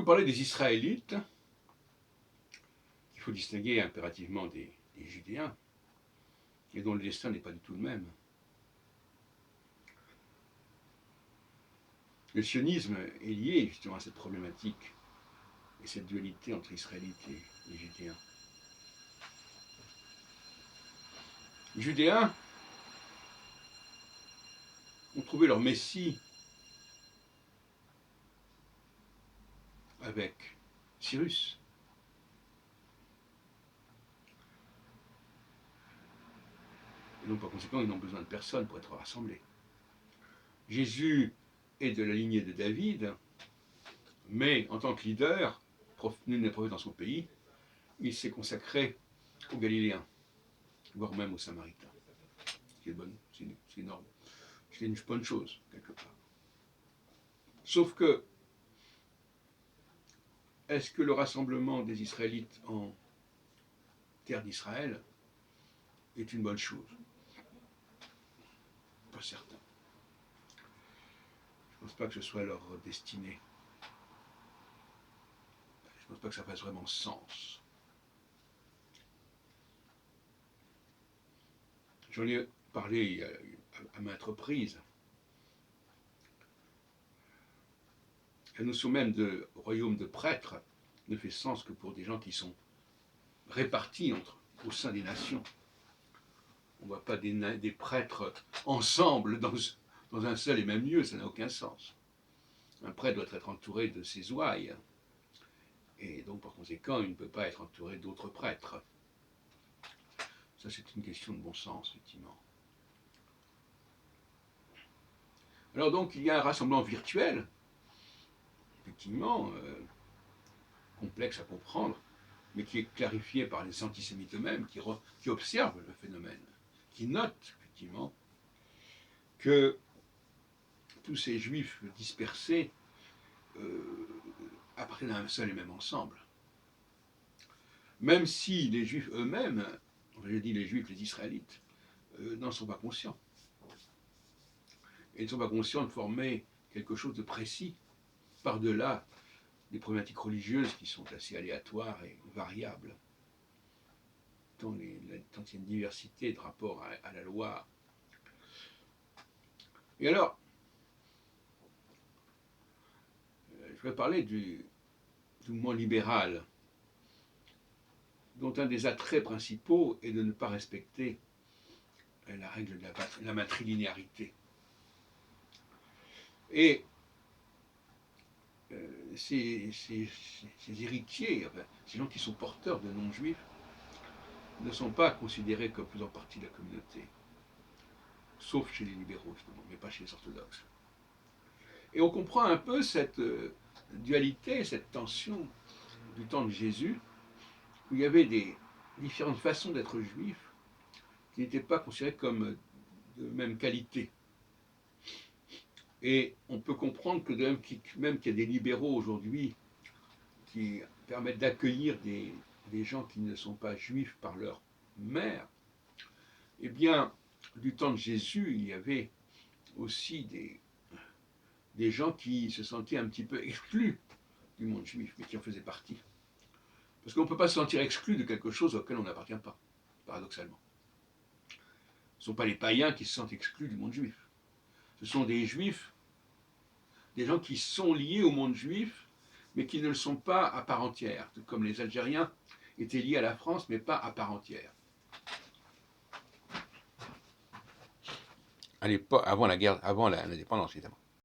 vous parler des Israélites, il faut distinguer impérativement des Judéens, et dont le destin n'est pas du tout le même. Le sionisme est lié justement à cette problématique et cette dualité entre Israélites et Judéens. Les Judéens ont trouvé leur Messie avec Cyrus. Et donc par conséquent, ils n'ont besoin de personne pour être rassemblés. Jésus est de la lignée de David, mais en tant que leader, nul n'est prophète dans son pays, il s'est consacré aux Galiléens, voire même aux Samaritains. C'est énorme. C'est une bonne chose, quelque part. Sauf que, est-ce que le rassemblement des Israélites en terre d'Israël est une bonne chose? Pas certain. Je ne pense pas que ce soit leur destinée. Je ne pense pas que ça fasse vraiment sens. J'en ai parlé à maintes reprises. La notion même de royaume de prêtres ne fait sens que pour des gens qui sont répartis au sein des nations. On ne voit pas des prêtres ensemble dans un seul et même lieu, ça n'a aucun sens. Un prêtre doit être entouré de ses ouailles, et donc par conséquent, il ne peut pas être entouré d'autres prêtres. Ça, c'est une question de bon sens, effectivement. Alors donc, il y a un rassemblement virtuel, effectivement, complexe à comprendre, mais qui est clarifié par les antisémites eux-mêmes, qui observent le phénomène, qui notent, effectivement, que tous ces juifs dispersés appartiennent à un seul et même ensemble. Même si les juifs eux-mêmes, je dis les juifs, les israélites, n'en sont pas conscients. Et ils ne sont pas conscients de former quelque chose de précis, par-delà des problématiques religieuses qui sont assez aléatoires et variables. Tant il y a une diversité de rapport à la loi. Et alors, je vais parler du mouvement libéral, dont un des attraits principaux est de ne pas respecter la règle de la matrilinéarité. Et ces héritiers, enfin, ces gens qui sont porteurs de noms juifs, ne sont pas considérés comme faisant partie de la communauté, sauf chez les libéraux, justement, mais pas chez les orthodoxes. Et on comprend un peu cette dualité, cette tension du temps de Jésus, où il y avait des différentes façons d'être juif qui n'étaient pas considérées comme de même qualité. Et on peut comprendre que même qu'il y a des libéraux aujourd'hui qui permettent d'accueillir des gens qui ne sont pas juifs par leur mère, eh bien, du temps de Jésus, il y avait aussi des gens qui se sentaient un petit peu exclus du monde juif, mais qui en faisaient partie. Parce qu'on ne peut pas se sentir exclu de quelque chose auquel on n'appartient pas, paradoxalement. Ce ne sont pas les païens qui se sentent exclus du monde juif. Ce sont des juifs, des gens qui sont liés au monde juif, mais qui ne le sont pas à part entière, comme les Algériens étaient liés à la France, mais pas à part entière. À l'époque, avant l'indépendance, évidemment.